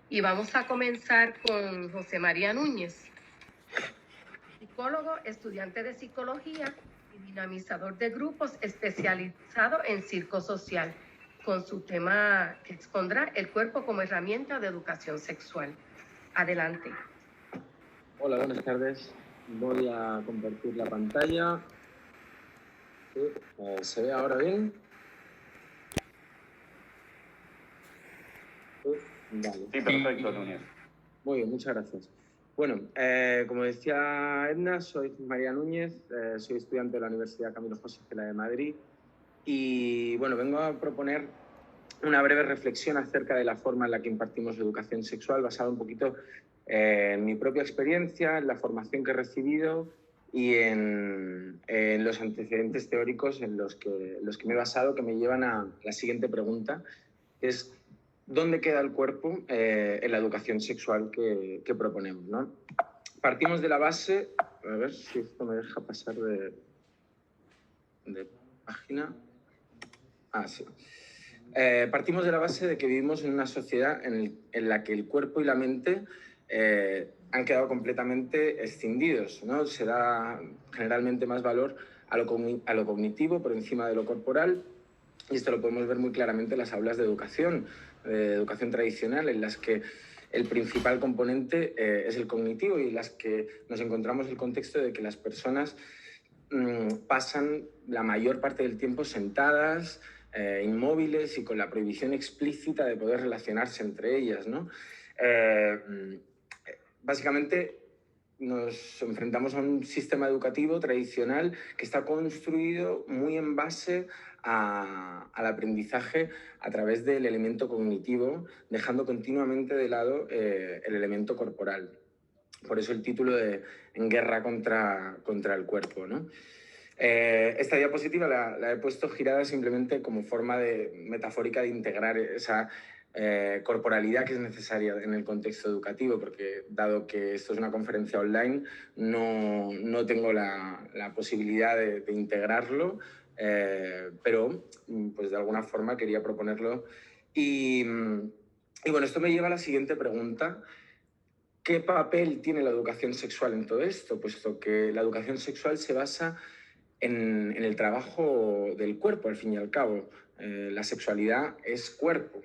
Y vamos a comenzar con José María Núñez, psicólogo, estudiante de psicología y dinamizador de grupos especializado en circo social, con su tema que expondrá el cuerpo como herramienta de educación sexual. Adelante. Hola, buenas tardes. Voy a compartir la pantalla. Sí, ¿se ve ahora bien? Sí, vale. Sí, perfecto, Núñez. Muy bien, muchas gracias. Bueno, como decía Edna, soy María Núñez, soy estudiante de la Universidad Camilo José Cela de Madrid y bueno, vengo a proponer una breve reflexión acerca de la forma en la que impartimos educación sexual, basada un poquito en mi propia experiencia, en la formación que he recibido y en los antecedentes teóricos en los que me he basado, que me llevan a la siguiente pregunta, que es ¿dónde queda el cuerpo en la educación sexual que proponemos, ¿no? Partimos de la base, a ver si esto me deja pasar de página. Sí. Partimos de la base de que vivimos en una sociedad en la que el cuerpo y la mente han quedado completamente escindidos, ¿no? Se da generalmente más valor a lo cognitivo por encima de lo corporal, y esto lo podemos ver muy claramente en las aulas de educación tradicional, en las que el principal componente es el cognitivo y en las que nos encontramos el contexto de que las personas pasan la mayor parte del tiempo sentadas, inmóviles y con la prohibición explícita de poder relacionarse entre ellas, ¿no? Básicamente nos enfrentamos a un sistema educativo tradicional que está construido muy en base al aprendizaje a través del elemento cognitivo, dejando continuamente de lado el elemento corporal. Por eso el título de En guerra contra el cuerpo, ¿no? Esta diapositiva la he puesto girada simplemente como forma metafórica de integrar esa corporalidad que es necesaria en el contexto educativo, porque dado que esto es una conferencia online, no tengo la posibilidad de integrarlo, pero pues de alguna forma quería proponerlo. Y bueno, esto me lleva a la siguiente pregunta. ¿Qué papel tiene la educación sexual en todo esto? Puesto que la educación sexual se basa en el trabajo del cuerpo, al fin y al cabo. La sexualidad es cuerpo,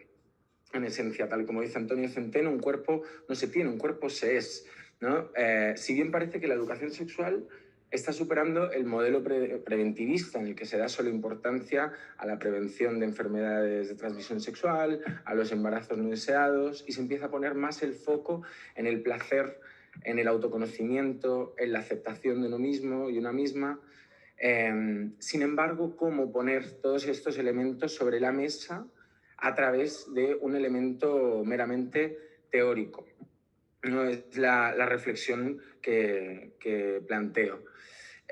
en esencia, tal como dice Antonio Centeno, un cuerpo no se tiene, un cuerpo se es, ¿no? Si bien parece que la educación sexual está superando el modelo preventivista en el que se da solo importancia a la prevención de enfermedades de transmisión sexual, a los embarazos no deseados, y se empieza a poner más el foco en el placer, en el autoconocimiento, en la aceptación de uno mismo y una misma. Sin embargo, ¿cómo poner todos estos elementos sobre la mesa a través de un elemento meramente teórico? No es la reflexión que planteo.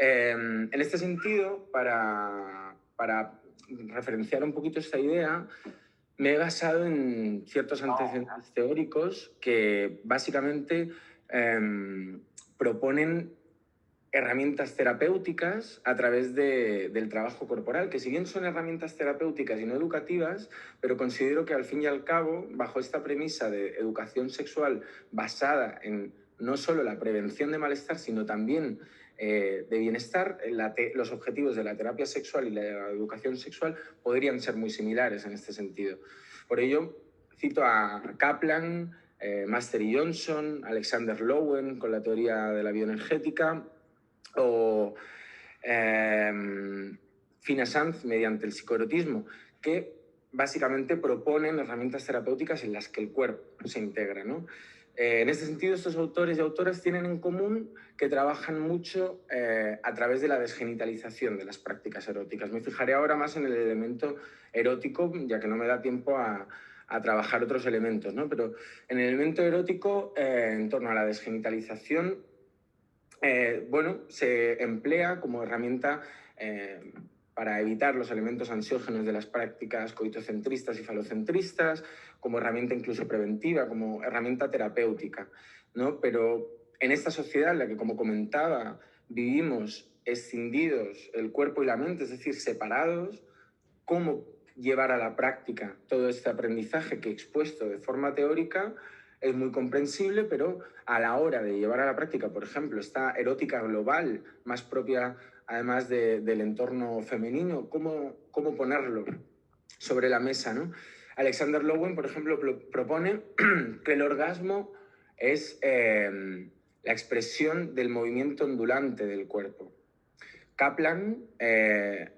En este sentido, para referenciar un poquito esta idea, me he basado en ciertos antecedentes teóricos que básicamente proponen herramientas terapéuticas a través del trabajo corporal, que si bien son herramientas terapéuticas y no educativas, pero considero que al fin y al cabo, bajo esta premisa de educación sexual basada en no solo la prevención de malestar, sino también de bienestar, los objetivos de la terapia sexual y la educación sexual podrían ser muy similares en este sentido. Por ello, cito a Kaplan, Master y Johnson, Alexander Lowen con la teoría de la bioenergética, o Fina Sanz mediante el psicoerotismo, que básicamente proponen herramientas terapéuticas en las que el cuerpo se integra, ¿no? En este sentido, estos autores y autoras tienen en común que trabajan mucho a través de la desgenitalización de las prácticas eróticas. Me fijaré ahora más en el elemento erótico, ya que no me da tiempo a trabajar otros elementos, ¿no? Pero en el elemento erótico, en torno a la desgenitalización, bueno, se emplea como herramienta para evitar los elementos ansiógenos de las prácticas coitocentristas y falocentristas, como herramienta incluso preventiva, como herramienta terapéutica, ¿no? Pero en esta sociedad en la que, como comentaba, vivimos escindidos el cuerpo y la mente, es decir, separados, ¿cómo llevar a la práctica todo este aprendizaje que he expuesto de forma teórica? es muy comprensible, pero a la hora de llevar a la práctica, por ejemplo, esta erótica global, más propia además del entorno femenino, ¿cómo ponerlo sobre la mesa, ¿no? Alexander Lowen, por ejemplo, propone que el orgasmo es la expresión del movimiento ondulante del cuerpo. Kaplan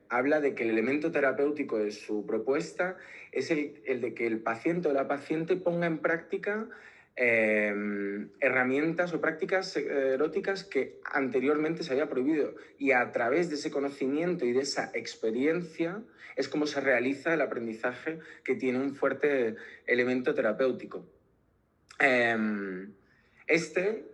habla de que el elemento terapéutico de su propuesta es el de que el paciente o la paciente ponga en práctica herramientas o prácticas eróticas que anteriormente se había prohibido, y a través de ese conocimiento y de esa experiencia es como se realiza el aprendizaje, que tiene un fuerte elemento terapéutico. Este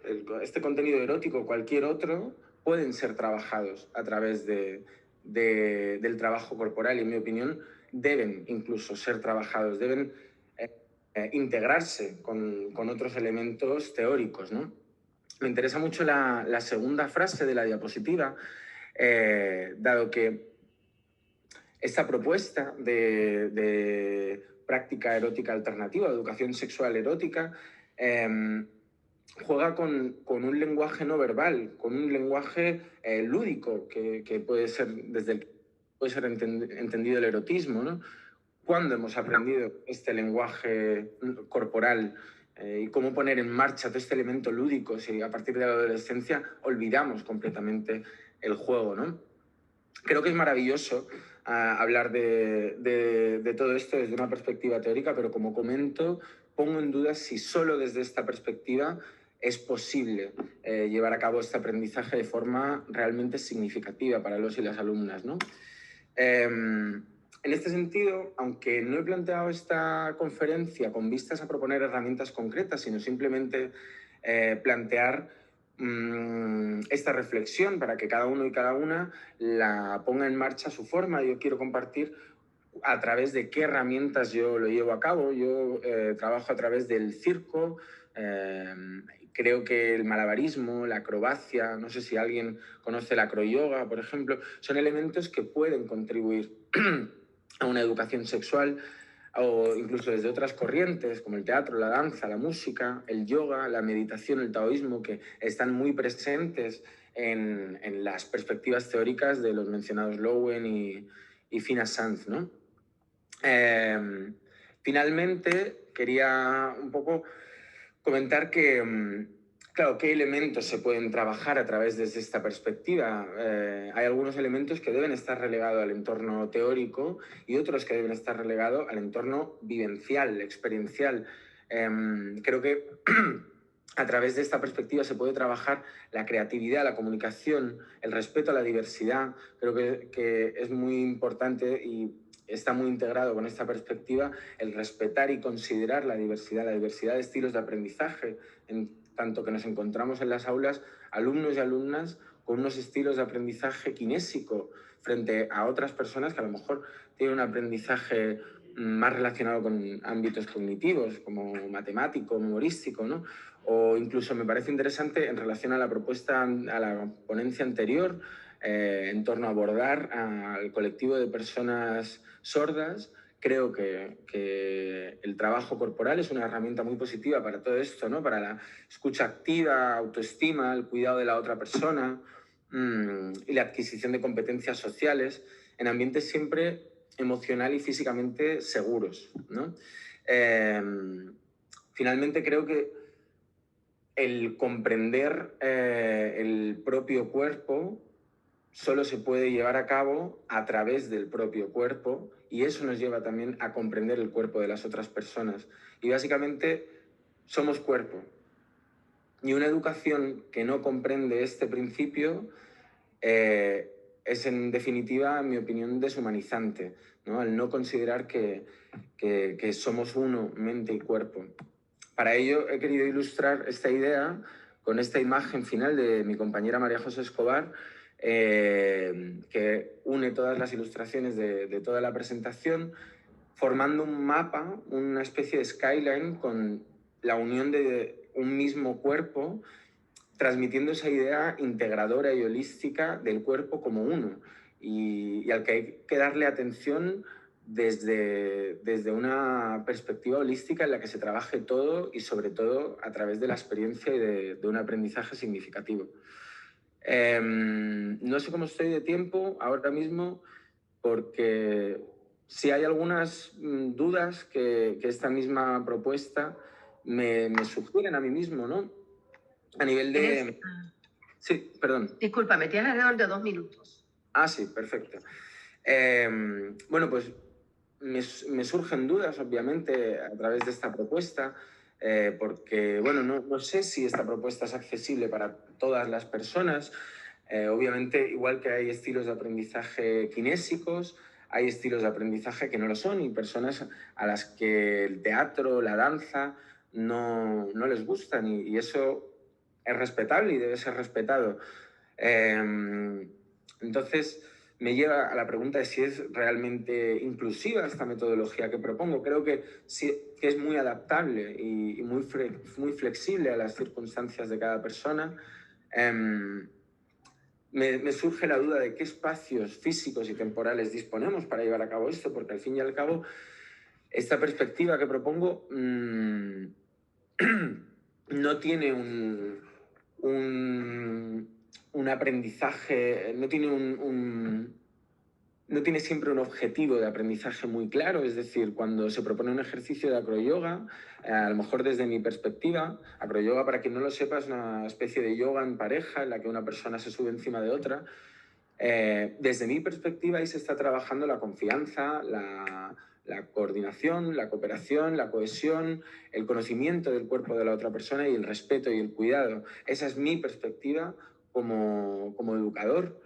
contenido erótico o cualquier otro pueden ser trabajados a través del trabajo corporal, y en mi opinión deben incluso ser trabajados, deben integrarse con otros elementos teóricos, ¿no? Me interesa mucho la segunda frase de la diapositiva, dado que esta propuesta de práctica erótica alternativa, de educación sexual erótica, juega con un lenguaje no verbal, con un lenguaje lúdico, que puede ser entendido el erotismo, ¿no? ¿Cuándo hemos aprendido este lenguaje corporal y cómo poner en marcha todo este elemento lúdico si a partir de la adolescencia olvidamos completamente el juego, ¿no? Creo que es maravilloso hablar de todo esto desde una perspectiva teórica, pero como comento, pongo en duda si solo desde esta perspectiva es posible llevar a cabo este aprendizaje de forma realmente significativa para los y las alumnas, ¿no? En este sentido, aunque no he planteado esta conferencia con vistas a proponer herramientas concretas, sino simplemente plantear esta reflexión para que cada uno y cada una la ponga en marcha a su forma, yo quiero compartir a través de qué herramientas yo lo llevo a cabo. Yo trabajo a través del circo, creo que el malabarismo, la acrobacia, no sé si alguien conoce la acroyoga, por ejemplo, son elementos que pueden contribuir a una educación sexual, o incluso desde otras corrientes como el teatro, la danza, la música, el yoga, la meditación, el taoísmo, que están muy presentes en las perspectivas teóricas de los mencionados Lowen y Fina Sanz, ¿no? Finalmente, quería un poco comentar que, claro, qué elementos se pueden trabajar a través de esta perspectiva. Hay algunos elementos que deben estar relegados al entorno teórico y otros que deben estar relegados al entorno vivencial, experiencial. Creo que a través de esta perspectiva se puede trabajar la creatividad, la comunicación, el respeto a la diversidad. Creo que es muy importante y está muy integrado con esta perspectiva el respetar y considerar la diversidad de estilos de aprendizaje, en tanto que nos encontramos en las aulas alumnos y alumnas con unos estilos de aprendizaje kinésico frente a otras personas que a lo mejor tienen un aprendizaje más relacionado con ámbitos cognitivos, como matemático, memorístico, ¿no? O incluso me parece interesante en relación a la propuesta, a la ponencia anterior, en torno a abordar al colectivo de personas sordas. Creo que el trabajo corporal es una herramienta muy positiva para todo esto, ¿no? Para la escucha activa, autoestima, el cuidado de la otra persona y la adquisición de competencias sociales en ambientes siempre emocional y físicamente seguros, ¿no? Finalmente creo que el comprender el propio cuerpo solo se puede llevar a cabo a través del propio cuerpo, y eso nos lleva también a comprender el cuerpo de las otras personas. Y básicamente somos cuerpo. Y una educación que no comprende este principio es en definitiva, en mi opinión, deshumanizante, ¿no? Al no considerar que somos uno, mente y cuerpo. Para ello he querido ilustrar esta idea con esta imagen final de mi compañera María José Escobar, que une todas las ilustraciones de toda la presentación, formando un mapa, una especie de skyline con la unión de un mismo cuerpo, transmitiendo esa idea integradora y holística del cuerpo como uno, y al que hay que darle atención desde una perspectiva holística en la que se trabaje todo y sobre todo a través de la experiencia y de un aprendizaje significativo. No sé cómo estoy de tiempo ahora mismo, porque si hay algunas dudas que esta misma propuesta me sugieren a mí mismo, ¿no? A nivel de... Sí, perdón. Discúlpame, tienes alrededor de 2 minutos. Ah, sí, perfecto. Bueno, pues me surgen dudas, obviamente, a través de esta propuesta, porque, bueno, no sé si esta propuesta es accesible para todas las personas. Obviamente, igual que hay estilos de aprendizaje kinésicos, hay estilos de aprendizaje que no lo son y personas a las que el teatro, la danza, no les gustan y eso es respetable y debe ser respetado. Entonces, me lleva a la pregunta de si es realmente inclusiva esta metodología que propongo. Creo que, sí, que es muy adaptable y muy flexible a las circunstancias de cada persona. Me surge la duda de qué espacios físicos y temporales disponemos para llevar a cabo esto, porque al fin y al cabo, esta perspectiva que propongo no tiene un aprendizaje, no tiene siempre un objetivo de aprendizaje muy claro, es decir, cuando se propone un ejercicio de acroyoga, a lo mejor desde mi perspectiva, acroyoga, para quien no lo sepa, es una especie de yoga en pareja en la que una persona se sube encima de otra. Desde mi perspectiva ahí se está trabajando la confianza, la coordinación, la cooperación, la cohesión, el conocimiento del cuerpo de la otra persona y el respeto y el cuidado. Esa es mi perspectiva como educador,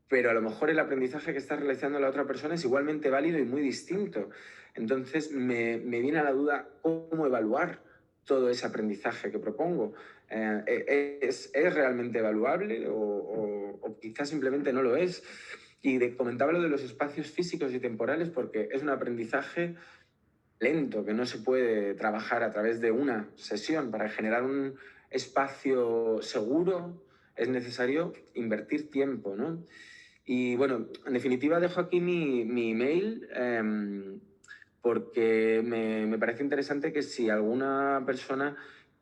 pero a lo mejor el aprendizaje que está realizando la otra persona es igualmente válido y muy distinto. Entonces me viene a la duda cómo evaluar todo ese aprendizaje que propongo. ¿Es realmente evaluable o quizás simplemente no lo es? Y comentaba lo de los espacios físicos y temporales porque es un aprendizaje lento, que no se puede trabajar a través de una sesión. Para generar un espacio seguro es necesario invertir tiempo, ¿no? Y bueno, en definitiva dejo aquí mi email porque me parece interesante que si alguna persona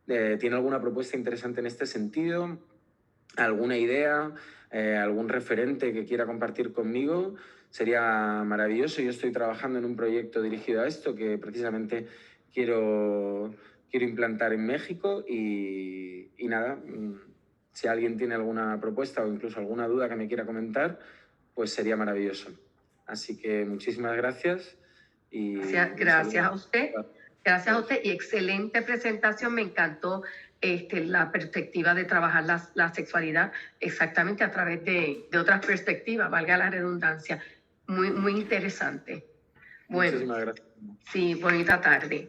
tiene alguna propuesta interesante en este sentido, alguna idea, algún referente que quiera compartir conmigo, sería maravilloso. Yo estoy trabajando en un proyecto dirigido a esto que precisamente quiero implantar en México y nada, si alguien tiene alguna propuesta o incluso alguna duda que me quiera comentar, pues sería maravilloso. Así que muchísimas gracias. Gracias a usted. Gracias a usted y excelente presentación. Me encantó la perspectiva de trabajar la sexualidad exactamente a través de otras perspectivas, valga la redundancia. Muy, muy interesante. Bueno, muchísimas gracias. Sí, bonita tarde.